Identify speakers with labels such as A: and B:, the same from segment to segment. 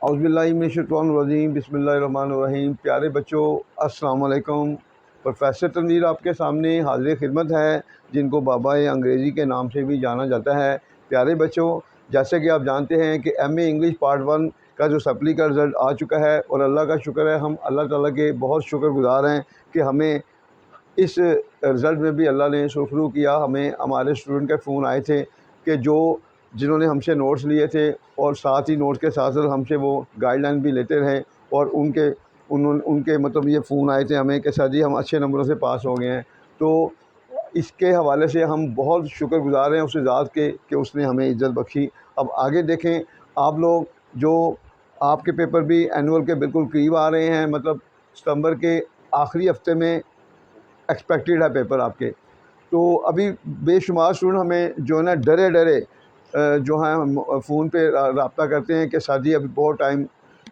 A: औज़ुबिल्लाहिमिनश्शैतानिर्रजीम बिस्मिल्लाहिर्रहमानिर्रहीम। प्यारे बच्चों, अस्सलाम वालेकुम। प्रोफेसर तनवीर आपके सामने हाज़िर खिदमत है, जिनको बाबा अंग्रेज़ी के नाम से भी जाना जाता है। प्यारे बच्चों, जैसे कि आप जानते हैं कि एमए इंग्लिश पार्ट 1 का जो सप्ली का रिज़ल्ट आ चुका है, और अल्लाह का शुक्र है, हम अल्लाह ताला के बहुत शुक्रगुज़ार हैं कि हमें इस रिज़ल्ट में भी अल्लाह ने सुरखरू किया। हमें हमारे स्टूडेंट के फ़ोन आए थे कि जिन्होंने हमसे नोट्स लिए थे और साथ ही नोट्स के साथ साथ हमसे वो गाइडलाइन भी लेते रहे, और उनके मतलब ये फ़ोन आए थे हमें कि सर जी हम अच्छे नंबरों से पास हो गए हैं। तो इसके हवाले से हम बहुत शुक्रगुज़ार हैं उस ज़ात के कि उसने हमें इज़्ज़त बख्शी। अब आगे देखें, आप लोग जो आपके पेपर भी एनुअल के बिल्कुल करीब आ रहे हैं, मतलब सितंबर के आखिरी हफ्ते में एक्सपेक्टेड है पेपर आपके। तो अभी बेशुमार स्टूडेंट हमें जो है ना डरे डरे जो हैं हम फ़ोन पे रब्ता करते हैं कि सर जी अभी बहुत टाइम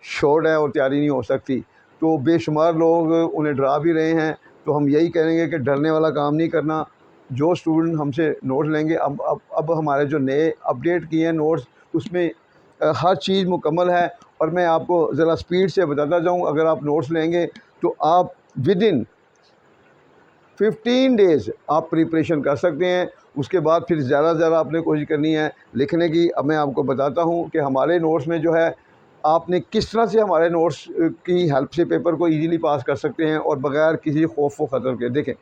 A: शॉर्ट है और तैयारी नहीं हो सकती। तो बेशुमार लोग उन्हें डरा भी रहे हैं। तो हम यही कहेंगे कि डरने वाला काम नहीं करना। जो स्टूडेंट हमसे नोट्स लेंगे, अब हमारे जो नए अपडेट किए हैं नोट्स, उसमें हर चीज़ मुकम्मल है। और मैं आपको ज़रा स्पीड से बताता जाऊँ, अगर आप नोट्स लेंगे तो आप विदिन 15 डेज़ आप प्रिपरेशन कर सकते हैं। उसके बाद फिर ज़्यादा से ज़्यादा आपने कोशिश करनी है लिखने की। अब मैं आपको बताता हूँ कि हमारे नोट्स में जो है, आपने किस तरह से हमारे नोट्स की हेल्प से पेपर को इजीली पास कर सकते हैं और बग़ैर किसी खौफ व ख़तर के। देखें,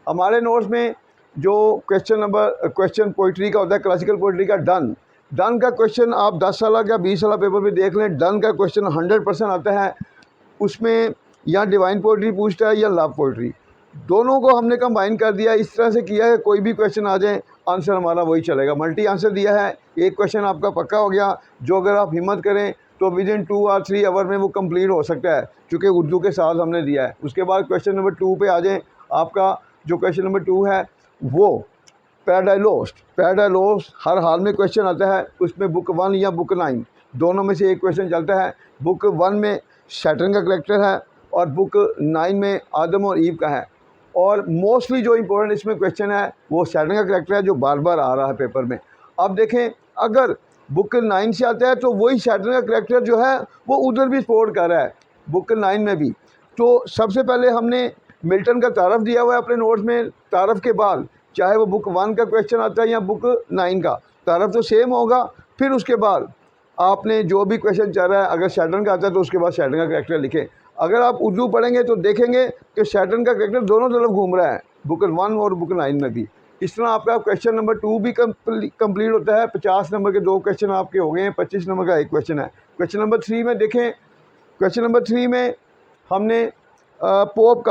A: हमारे नोट्स में जो क्वेश्चन पोइट्री का होता है, क्लासिकल पोइट्री का डन का क्वेश्चन आप 10 साल या 20 साल पेपर में देख लें, डन का क्वेश्चन 100% आता है। उसमें या डिवाइन पोइट्री पूछता है या लव पोइट्री, दोनों को हमने कंबाइन कर दिया। इस तरह से किया है कोई भी क्वेश्चन आ जाए, आंसर हमारा वही चलेगा। मल्टी आंसर दिया है, एक क्वेश्चन आपका पक्का हो गया, जो अगर आप हिम्मत करें तो विदिन 2 और 3 आवर में वो कंप्लीट हो सकता है, क्योंकि उर्दू के साथ हमने दिया है। उसके बाद क्वेश्चन नंबर 2 पे आ जाएँ। आपका जो क्वेश्चन नंबर 2 है वो पैराडाइलोस्ट हर हाल में क्वेश्चन आता है। उसमें बुक 1 या बुक 9 दोनों में से एक क्वेश्चन चलता है। बुक 1 में सैटर्न का करैक्टर है और बुक 9 में आदम और ईव का है। और मोस्टली जो इम्पोर्टेंट इसमें क्वेश्चन है वो सैटर्न का करैक्टर है, जो बार बार आ रहा है पेपर में। अब देखें, अगर बुक 9 से आता है तो वही सैटर्न का करैक्टर जो है वो उधर भी सपोर्ट कर रहा है, बुक 9 में भी। तो सबसे पहले हमने मिल्टन का तारफ़ दिया हुआ है अपने नोट्स में। तारफ़ के बाद चाहे वो बुक 1 का क्वेश्चन आता है या बुक 9 का, तारफ़ तो सेम होगा। फिर उसके बाद आपने जो भी क्वेश्चन चल रहा है, अगर सैटर्न का आता है तो उसके बाद सैटर्न का करैक्टर लिखें। अगर आप उर्दू पढ़ेंगे तो देखेंगे कि सैटर्न का करैक्टर दोनों तरफ घूम रहा है, बुक 1 और बुक 9 में भी। इस तरह आपका क्वेश्चन नंबर 2 भी कंप्लीट होता है। 50 नंबर के 2 क्वेश्चन आपके हो गए हैं, 25 नंबर का एक क्वेश्चन है। क्वेश्चन नंबर 3 में देखें, क्वेश्चन नंबर 3 में हमने पोप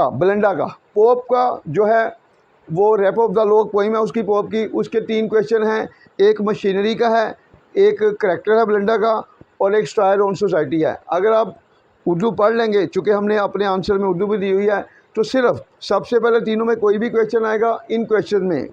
A: का जो है वो rape of the lock poem है उसकी, पोप की, उसके 3 क्वेश्चन हैं। एक मशीनरी का है, एक करैक्टर है बेलिंडा का, और एक स्टायर ऑन सोसाइटी है। अगर आप उर्दू पढ़ लेंगे, चूँकि हमने अपने आंसर में उर्दू भी दी हुई है, तो सिर्फ सबसे पहले तीनों में कोई भी क्वेश्चन आएगा, इन क्वेश्चन में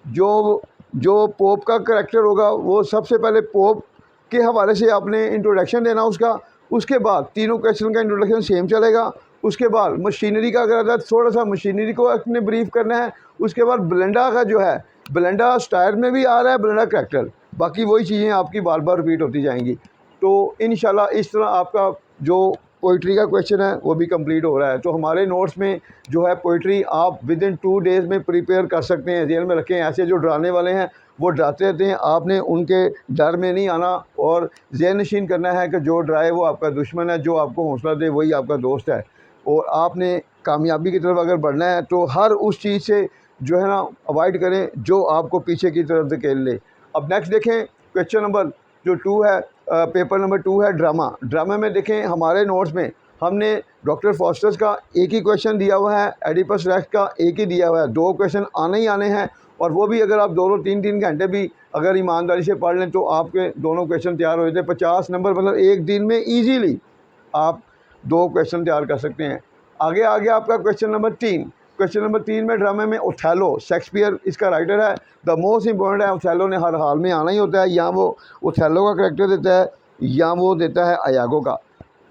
A: जो पोप का करैक्टर होगा वो सबसे पहले पोप के हवाले से आपने इंट्रोडक्शन देना उसका। उसके बाद तीनों क्वेश्चन का इंट्रोडक्शन सेम चलेगा। उसके बाद मशीनरी का अगर आता है थोड़ा सा मशीनरी को आपने ब्रीफ करना है। उसके बाद बेलिंडा का जो है, बेलिंडा स्टायर में भी आ रहा है, बेलिंडा करैक्टर, बाकी वही चीज़ें आपकी बार बार रिपीट होती जाएंगी। तो इंशाल्लाह इस तरह आपका जो पोइट्री का क्वेश्चन है वो भी कंप्लीट हो रहा है। तो हमारे नोट्स में जो है पोइट्री आप विदिन 2 डेज़ में प्रिपेयर कर सकते हैं। जेल में रखें, ऐसे जो डराने वाले हैं वो डराते रहते हैं, आपने उनके डर में नहीं आना और ज़हन नशीन करना है कि जो डराए वो आपका दुश्मन है, जो आपको हौसला दे वही आपका दोस्त है। और आपने कामयाबी की तरफ अगर बढ़ना है तो हर उस चीज़ से जो है ना अवॉइड करें जो आपको पीछे की तरफ धकेल ले। अब नेक्स्ट देखें, क्वेश्चन नंबर जो 2 है, पेपर नंबर 2 है ड्रामा में देखें हमारे नोट्स में हमने डॉक्टर फॉस्टर्स का एक ही क्वेश्चन दिया हुआ है, एडिपस रेक्स का एक ही दिया हुआ है। 2 क्वेश्चन आने ही आने हैं, और वो भी अगर आप 2-3 घंटे भी अगर ईमानदारी से पढ़ लें तो आपके दोनों क्वेश्चन तैयार हो जाते हैं। 50 नंबर मतलब एक दिन में ईजीली आप 2 क्वेश्चन तैयार कर सकते हैं। आगे आपका क्वेश्चन नंबर 3 में ड्रामे में ओथेलो, शेक्सपियर इसका राइटर है, द मोस्ट इम्पोर्टेंट है। ओथेलो ने हर हाल में आना ही होता है, या वो ओथेलो का करैक्टर देता है या वो देता है अयागो का।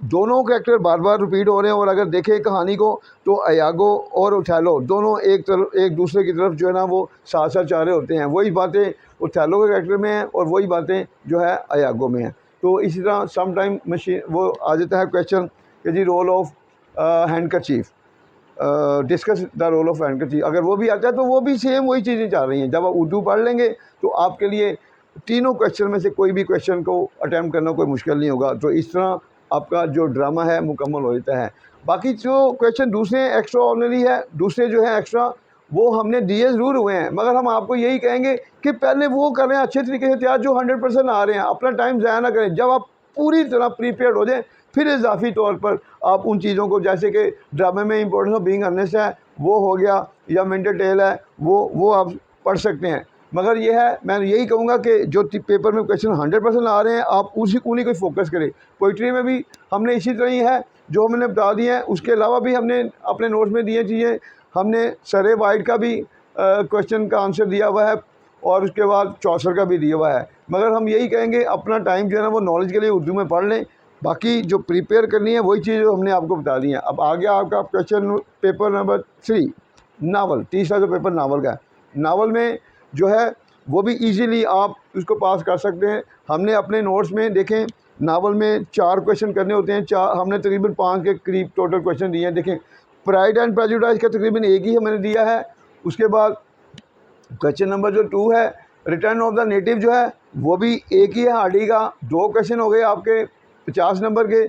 A: दोनों करैक्टर बार बार रिपीट हो रहे हैं, और अगर देखें कहानी को तो अयागो और ओथेलो दोनों एक दूसरे की तरफ जो है ना वो साथ साथ जा रहे होते हैं। वही बातें ओथेलो के करैक्टर में हैं और वही बातें जो है अयागो में हैं। तो इसी तरह सम टाइम मशीन वो आ जाता है क्वेश्चन कि जी role of handkerchief, discuss the role of handkerchief, अगर वो भी आता है तो वो भी सेम वही चीज़ें चल रही हैं। जब आप उर्दू पढ़ लेंगे तो आपके लिए तीनों क्वेश्चन में से कोई भी क्वेश्चन को अटैम्प्ट करना कोई मुश्किल नहीं होगा। तो इस तरह आपका जो ड्रामा है मुकम्मल हो जाता है। बाकी जो क्वेश्चन दूसरे एक्स्ट्रा ऑर्डिनरी है, दूसरे जो है एक्स्ट्रा, वो हमने दिए ज़रूर हुए हैं, मगर हम आपको यही कहेंगे कि पहले वो करें अच्छे तरीके से तैयार जो 100% आ रहे हैं। अपना टाइम ज़ाया ना करें। जब आप पूरी तरह प्रीपेयर्ड हो जाएँ, फिर इजाफी तौर पर आप उन चीज़ों को, जैसे कि ड्रामे में इंपॉर्टेंस ऑफ बीइंग अर्नेस्ट है वो हो गया, या मेंटल टेल है वो आप पढ़ सकते हैं। मगर ये है, मैं यही कहूँगा कि जो पेपर में क्वेश्चन 100% आ रहे हैं आप उन्हीं को फोकस करें। पोइट्री में भी हमने इसी तरह ही है जो हमने बता दिए हैं। उसके अलावा भी हमने अपने नोट्स में दिए चीज़ें, हमने सरे वाइट का भी क्वेश्चन का आंसर दिया हुआ है और उसके बाद चौसर का भी दिया हुआ है। मगर हम यही कहेंगे अपना टाइम जो है ना वो नॉलेज के लिए उर्दू में पढ़ लें। बाकी जो प्रिपेयर करनी है वही चीज़ हमने आपको बता दी है। अब आ गया आपका क्वेश्चन पेपर नंबर 3, नावल। तीसरा जो पेपर नावल का है, नावल में जो है वो भी इजीली आप उसको पास कर सकते हैं। हमने अपने नोट्स में देखें, नावल में 4 क्वेश्चन करने होते हैं। हमने तकरीबन 5 के करीब टोटल क्वेश्चन दिए हैं। देखें, प्राइड एंड प्रेजुडिस का तकरीबन एक ही मैंने दिया है। उसके बाद क्वेश्चन नंबर जो 2 है, रिटर्न ऑफ द नेटिव, जो है वो भी एक ही है हार्डी का। 2 क्वेश्चन हो गए आपके 50 नंबर के।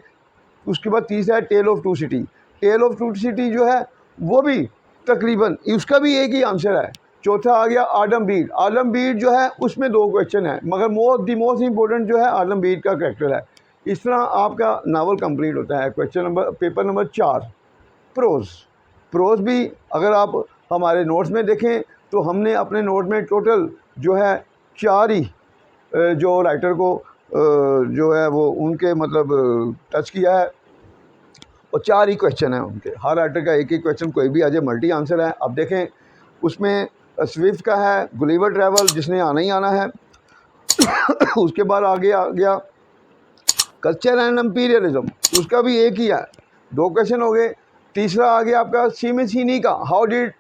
A: उसके बाद तीसरा है tale of two city. Tale of two city जो है वो भी तकरीबन उसका भी एक ही आंसर है। चौथा आ गया आलम बीट। आलम बीट जो है उसमें 2 क्वेश्चन है, मगर मोस्ट इंपॉर्टेंट जो है आलम बीट का करैक्टर है। इस तरह आपका नावल कंप्लीट होता है। Question number paper number 4, prose. Prose भी अगर आप हमारे नोट्स में देखें तो हमने अपने नोट में टोटल जो है 4 ही जो राइटर को जो है वो उनके मतलब टच किया है, और 4 ही क्वेश्चन हैं उनके। हर राइटर का एक ही क्वेश्चन, कोई भी आ जाए, मल्टी आंसर है। अब देखें उसमें स्विफ्ट का है गुलिवर ट्रैवल, जिसने आना ही आना है। उसके बाद आगे आ गया कल्चर एंड एम्पीरियलिज्म, उसका भी एक ही है, 2 क्वेश्चन हो गए। तीसरा आ गया आपका सीमेसिनी का, हाउ डिड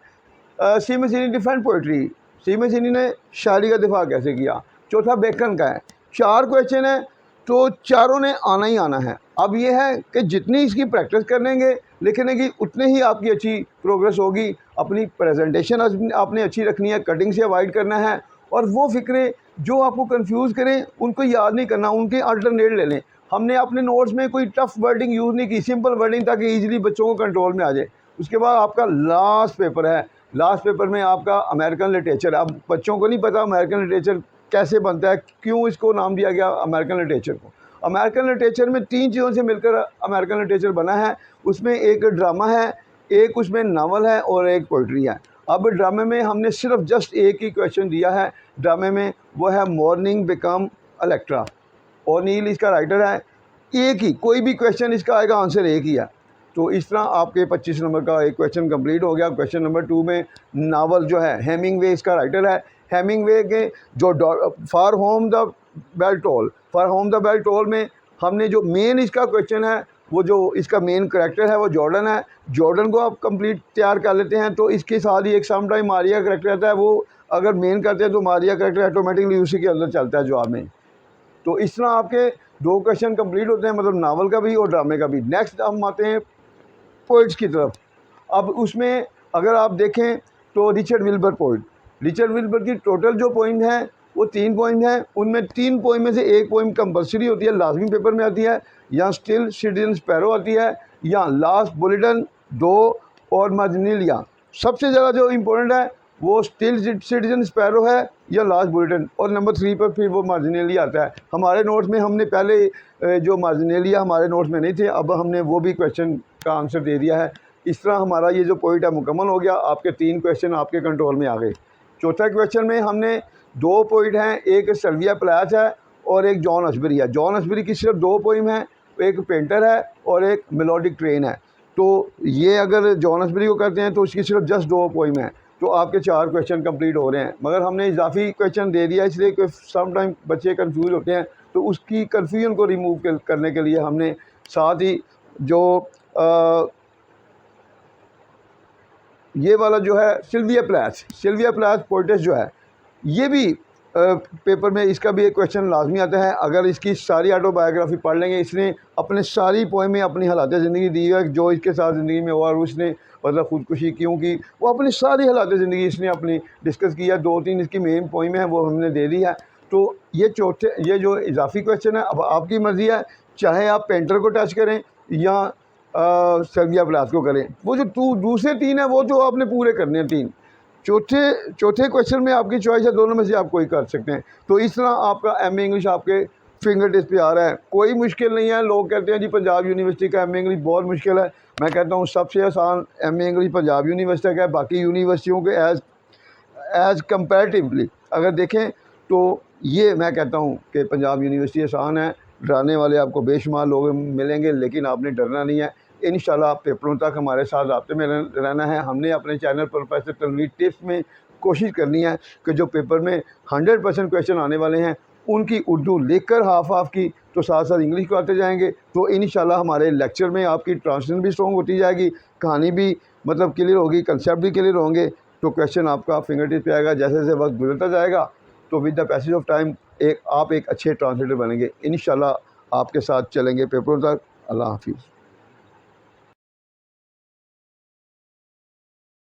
A: सीमेसिनी डिफेंड पोइट्री, सीमेसिनी ने शायरी का दिफा कैसे किया। चौथा बेकन का है। 4 क्वेश्चन है तो चारों ने आना ही आना है। अब ये है कि जितनी इसकी प्रैक्टिस करेंगे लिखने की उतनी ही आपकी अच्छी प्रोग्रेस होगी। अपनी प्रेजेंटेशन आपने अच्छी रखनी है, कटिंग से अवॉइड करना है, और वो फ़िक्रें जो आपको कंफ्यूज करें उनको याद नहीं करना, उनके अल्टरनेट ले लें। हमने अपने नोट्स में कोई टफ वर्डिंग यूज़ नहीं की, सिंपल वर्डिंग, ताकि ईजिली बच्चों को कंट्रोल में आ जाए। उसके बाद आपका लास्ट पेपर है। लास्ट पेपर में आपका अमेरिकन लिटरेचर। अब बच्चों को नहीं पता अमेरिकन लिटरेचर कैसे बनता है, क्यों इसको नाम दिया गया अमेरिकन लिटरेचर को। अमेरिकन लिटरेचर में 3 चीज़ों से मिलकर अमेरिकन लिटरेचर बना है। उसमें एक ड्रामा है, एक उसमें नावल है, और एक पोइट्री है। अब ड्रामे में हमने सिर्फ जस्ट एक ही क्वेश्चन दिया है ड्रामे में, वो है मॉर्निंग बिकम इलेक्ट्रा। ओनील इसका राइटर है। एक ही, कोई भी क्वेश्चन इसका आएगा, आंसर एक ही है। तो इस तरह आपके 25 नंबर का एक क्वेश्चन कंप्लीट हो गया। क्वेश्चन नंबर 2 में नावल जो है हेमिंगवे इसका राइटर है। हेमिंगवे के जो for whom the bell toll, for whom the bell toll में हमने जो मेन इसका क्वेश्चन है, वो जो इसका मेन करैक्टर है वो जॉर्डन है। जॉर्डन को आप कंप्लीट तैयार कर लेते हैं तो इसके साथ ही एक सम टाइम मारिया करैक्टर आता है। वो अगर मेन करते हैं तो मारिया करैक्टर ऑटोमेटिकली उसी के अंदर चलता है जवाब में। तो इस तरह आपके 2 क्वेश्चन कंप्लीट होते हैं, मतलब नावल का भी और ड्रामे का भी। नेक्स्ट हम आते हैं पोइट्स की तरफ। अब उसमें अगर आप देखें तो Richard Wilbur poet, Richard Wilbur की टोटल जो पोइम है वो 3 पोइम हैं। उनमें 3 पोइम में से एक पोइम कंपलसरी होती है, लाजमी पेपर में आती है, या स्टिल सिटीजन स्पैरो आती है, या लास्ट बुलेटिन 2 और मार्जिनेलिया। सबसे ज़्यादा जो इम्पोर्टेंट है वो स्टिल सिटीजन स्पैरो है या लास्ट बुलेटिन, और नंबर 3 पर फिर वो मार्जिनेलिया आता है। हमारे नोट्स में हमने पहले जो मार्जिनेलिया हमारे नोट्स में नहीं थे, अब हमने वो भी क्वेश्चन का आंसर दे दिया है। इस तरह हमारा ये जो पोइट है मुकम्मल हो गया। आपके 3 क्वेश्चन आपके कंट्रोल में आ गए। चौथा क्वेश्चन में हमने 2 पोइट हैं, एक सिल्विया प्लैथ है और एक जॉन असबरी है। जॉन असबरी की सिर्फ 2 पोइम हैं, एक पेंटर है और एक मेलोडिक ट्रेन है। तो ये अगर जॉन असबरी को करते हैं तो उसकी सिर्फ जस्ट 2 पोइम है, तो आपके 4 क्वेश्चन कंप्लीट हो रहे हैं। मगर हमने इजाफी क्वेश्चन दे दिया इसलिए कि सम टाइम बच्चे कंफ्यूज होते हैं, तो उसकी कन्फ्यूजन को रिमूव करने के लिए हमने साथ ही जो ये वाला जो है सिल्विया प्लैथ पोइटेस जो है, ये भी पेपर में इसका भी एक क्वेश्चन लाजमी आता है। अगर इसकी सारी ऑटोबायोग्राफी पढ़ लेंगे, इसने अपने सारी पोएमें अपनी हालात ज़िंदगी दी है जो इसके साथ ज़िंदगी में हुआ और उसने मतलब ख़ुदकुशी क्यों की, वो अपनी सारी हालात ज़िंदगी इसने अपनी डिस्कस किया। 2-3 इसकी मेन पोएमें हैं वो हमने दे दी है। तो ये जो इजाफी क्वेश्चन है, अब आपकी मर्ज़ी है, चाहे आप पेंटर को टच करें या सर्बिया ब्लास्ट को करें। वो जो दूसरे 3 है वो तो आपने पूरे करने हैं 3। चौथे क्वेश्चन में आपकी चॉइस है, दोनों में से आप कोई कर सकते हैं। तो इस तरह आपका एमए इंग्लिश आपके फिंगर टिप्स पे आ रहा है, कोई मुश्किल नहीं है। लोग कहते हैं जी पंजाब यूनिवर्सिटी का एमए इंग्लिश बहुत मुश्किल है। मैं कहता हूँ सबसे आसान एमए इंग्लिश पंजाब यूनिवर्सिटी का है। बाकी यूनिवर्सिटियों के एज़ कंपैरेटिवली अगर देखें तो ये मैं कहता हूँ कि पंजाब यूनिवर्सिटी आसान है। डराने वाले आपको बेशुमार लोग मिलेंगे, लेकिन आपने डरना नहीं है। इंशाल्लाह पेपरों तक हमारे साथ राब्ते में रहना है। हमने अपने चैनल प्रोफेसर तनवीर टिप्स में कोशिश करनी है कि जो पेपर में 100% क्वेश्चन आने वाले हैं उनकी उर्दू लिखकर हाफ की, तो साथ साथ इंग्लिश कराते जाएंगे। तो इंशाल्लाह हमारे लेक्चर में आपकी ट्रांसलेशन भी स्ट्रॉन्ग होती जाएगी, कहानी भी मतलब क्लियर होगी, कंसेप्ट भी क्लियर होंगे। तो क्वेश्चन आपका फिंगर टिप पे आएगा। जैसे जैसे वक्त गुजरता जाएगा तो with the passage of time आप एक अच्छे ट्रांसलेटर बनेंगे। इंशाल्लाह आपके साथ चलेंगे पेपरों तक। अल्लाह हाफिज़।